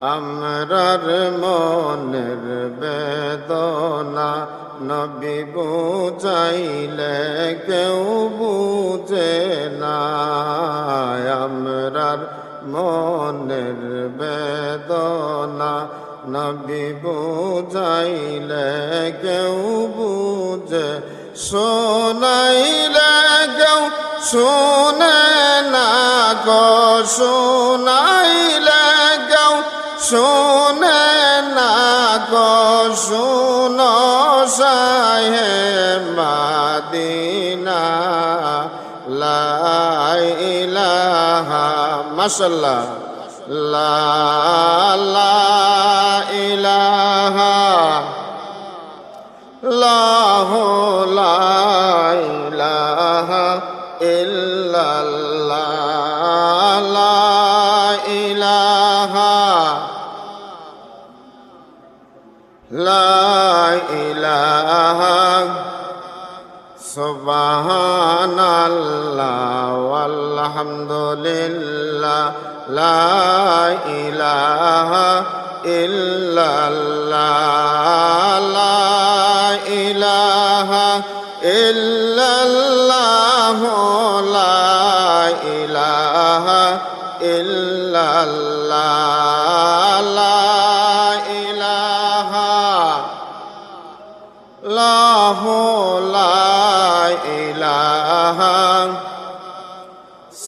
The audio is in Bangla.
আমরার মনের বেদনা নবী বুঝাইলে কেউ বুঝে না। আমরার মনের বেদনা নবী বুঝাইলে কেউ বুঝে, শোনাইলে কেউ শুনে না গো, শোনাইলে কেউ শুনে না গো, শুনো শাহে মদিনা লা ইলাহা মাশাআল্লাহ লা ইলাহা লাহু লা ইলাহা ইল্লাল্লাহ লা ইলাহা লা ইলাহা সুবহানাল্লাহ ওয়ালহামদুলিল্লাহ লা ইলাহা ইল্লাল্লাহ লা ইলাহা ইল্লাল্লাহ লা ইলাহা ইল্লাল্লাহ।